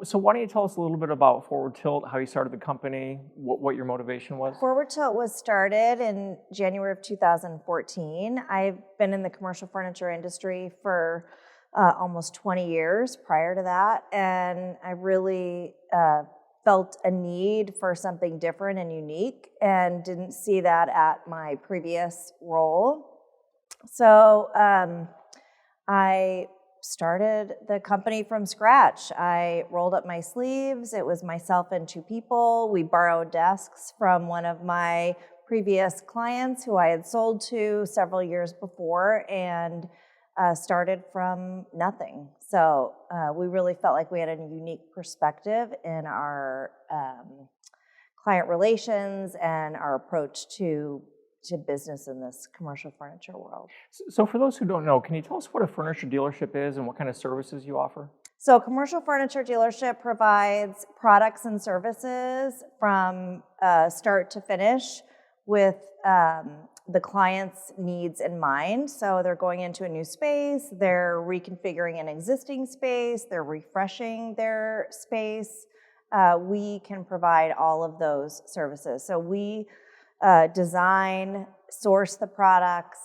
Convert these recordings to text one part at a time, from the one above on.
So why don't you tell us a little bit about Forward Tilt, how you started the company, what your motivation was? Forward Tilt was started in January of 2014. I've been in the commercial furniture industry for almost 20 years prior to that, and I really felt a need for something different and unique and didn't see that at my previous role. So I started the company from scratch. I rolled up my sleeves. It was myself and two people. We borrowed desks from one of my previous clients who I had sold to several years before, and started from nothing. So we really felt like we had a unique perspective in our client relations and our approach to business in this commercial furniture world. So for those who don't know, can you tell us what a furniture dealership is and what kind of services you offer? So a commercial furniture dealership provides products and services from start to finish with the client's needs in mind. So they're going into a new space, they're reconfiguring an existing space, they're refreshing their space. We can provide all of those services. So we design, source the products,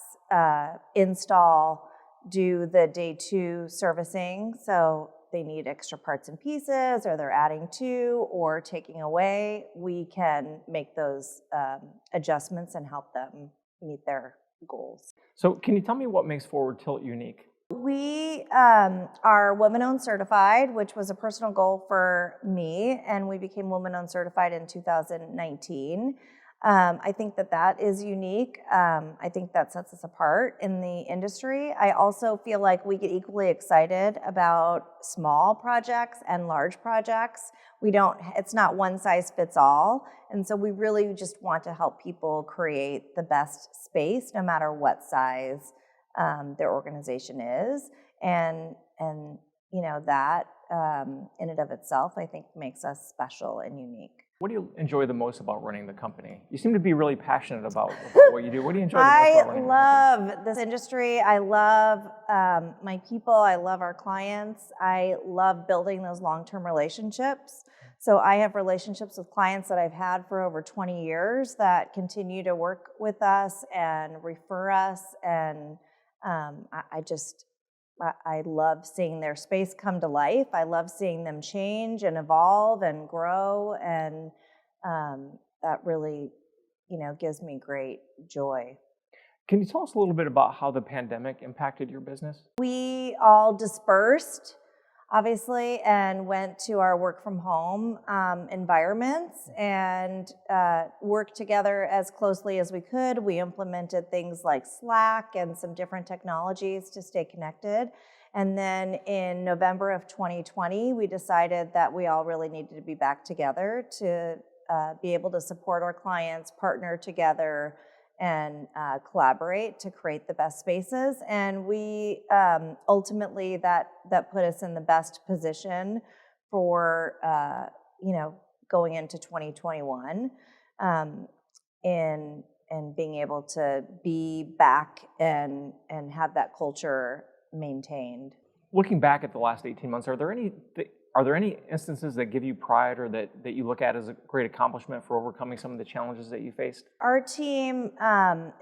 install, do the day two servicing. So they need extra parts and pieces, or they're adding to or taking away. We can make those adjustments and help them meet their goals. So can you tell me what makes Forward Tilt unique? We are women-owned certified, which was a personal goal for me, and we became women-owned certified in 2019. I think that is unique. I think that sets us apart in the industry. I also feel like we get equally excited about small projects and large projects. It's not one size fits all. And so we really just want to help people create the best space, no matter what size their organization is. And that in and of itself, I think makes us special and unique. What do you enjoy the most about running the company? You seem to be really passionate about what you do. What do you enjoy the most about running the company? I love this industry. I love my people. I love our clients. I love building those long-term relationships. So I have relationships with clients that I've had for over 20 years that continue to work with us and refer us. And I love seeing their space come to life. I love seeing them change and evolve and grow, and that really, gives me great joy. Can you tell us a little bit about how the pandemic impacted your business? We all dispersed, obviously, and went to our work from home environments and worked together as closely as we could. We implemented things like Slack and some different technologies to stay connected. And then in November of 2020, we decided that we all really needed to be back together to be able to support our clients, partner together, and collaborate to create the best spaces. And we ultimately that put us in the best position for going into 2021 in being able to be back and have that culture maintained. Looking back at the last 18 months, are there any instances that give you pride or that you look at as a great accomplishment for overcoming some of the challenges that you faced? Our team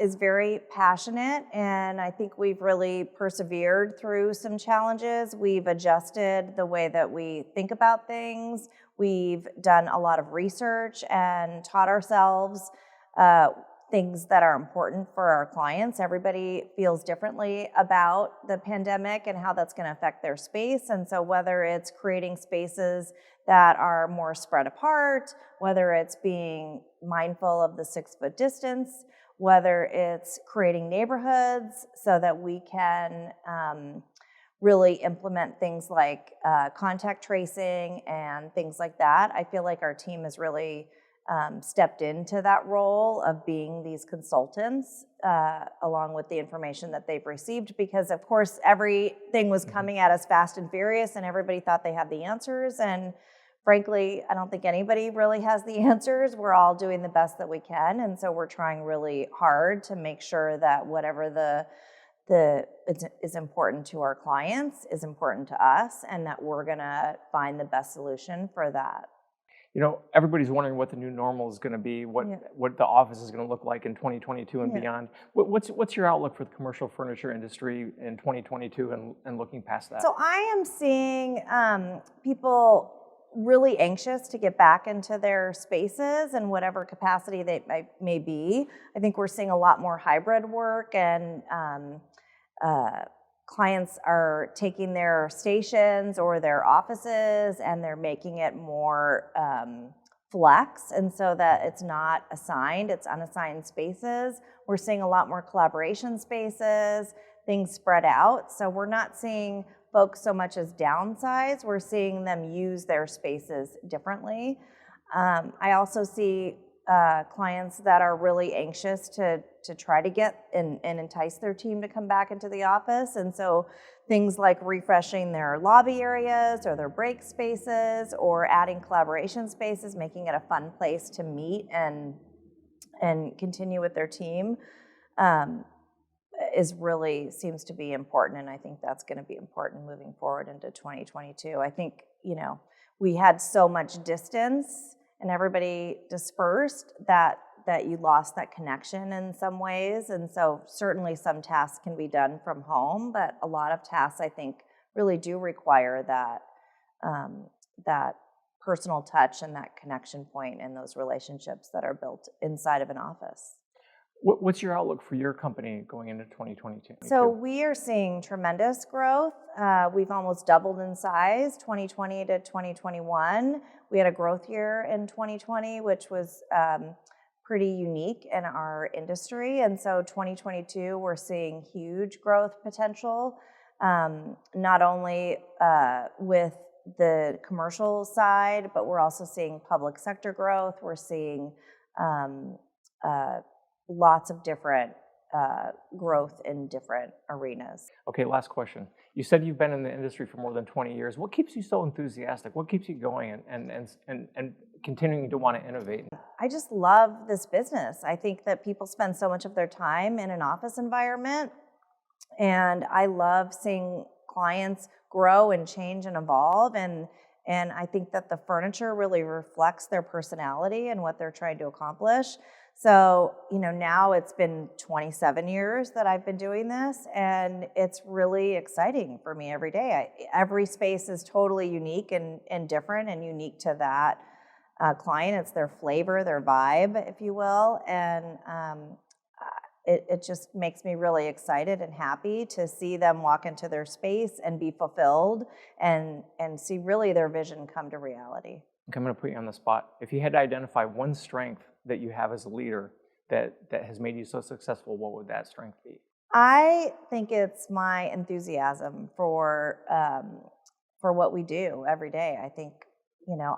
is very passionate, and I think we've really persevered through some challenges. We've adjusted the way that we think about things. We've done a lot of research and taught ourselves things that are important for our clients. Everybody feels differently about the pandemic and how that's going to affect their space. And so whether it's creating spaces that are more spread apart, whether it's being mindful of the 6-foot distance, whether it's creating neighborhoods so that we can really implement things like contact tracing and things like that. I feel like our team has really stepped into that role of being these consultants along with the information that they've received, because of course everything was coming at us fast and furious and everybody thought they had the answers, and frankly I don't think anybody really has the answers. We're all doing the best that we can, and so we're trying really hard to make sure that whatever is important to our clients, is important to us, and that we're going to find the best solution for that. You know, everybody's wondering what the new normal is going to be, what the office is going to look like in 2022 and beyond. What's your outlook for the commercial furniture industry in 2022 and looking past that? So I am seeing people really anxious to get back into their spaces in whatever capacity they may be. I think we're seeing a lot more hybrid work, and clients are taking their stations or their offices and they're making it more flex, and so that it's not assigned, it's unassigned spaces. We're seeing a lot more collaboration spaces, things spread out. So we're not seeing folks so much as downsize, we're seeing them use their spaces differently. I also see clients that are really anxious to try to get and entice their team to come back into the office. And so things like refreshing their lobby areas or their break spaces or adding collaboration spaces, making it a fun place to meet and continue with their team seems to be important. And I think that's going to be important moving forward into 2022. I think, we had so much distance and everybody dispersed that you lost that connection in some ways. And so certainly some tasks can be done from home, but a lot of tasks I think really do require that personal touch and that connection point and those relationships that are built inside of an office. What's your outlook for your company going into 2022? So we are seeing tremendous growth. We've almost doubled in size, 2020 to 2021. We had a growth year in 2020, which was pretty unique in our industry. And so 2022, we're seeing huge growth potential, not only with the commercial side, but we're also seeing public sector growth. We're seeing lots of different growth in different arenas. Okay, last question. You said you've been in the industry for more than 20 years. What keeps you so enthusiastic? What keeps you going and continuing to want to innovate? I just love this business. I think that people spend so much of their time in an office environment, and I love seeing clients grow and change and evolve, and I think that the furniture really reflects their personality and what they're trying to accomplish. So, now it's been 27 years that I've been doing this, and it's really exciting for me every day. Every space is totally unique and different and unique to that client. It's their flavor, their vibe, if you will, and it just makes me really excited and happy to see them walk into their space and be fulfilled and see really their vision come to reality. Okay, I'm going to put you on the spot. If you had to identify one strength that you have as a leader that has made you so successful, what would that strength be? I think it's my enthusiasm for what we do every day. I think,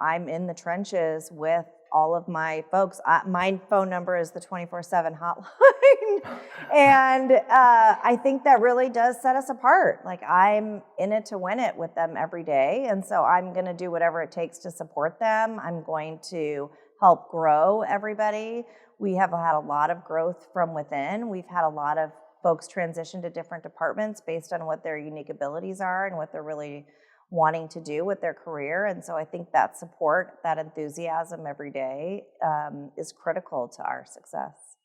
I'm in the trenches with all of my folks. My phone number is the 24/7 hotline. And I think that really does set us apart. Like, I'm in it to win it with them every day. And so I'm going to do whatever it takes to support them. I'm going to help grow everybody. We have had a lot of growth from within. We've had a lot of folks transition to different departments based on what their unique abilities are and what they're really wanting to do with their career. And so I think that support, that enthusiasm every day is critical to our success.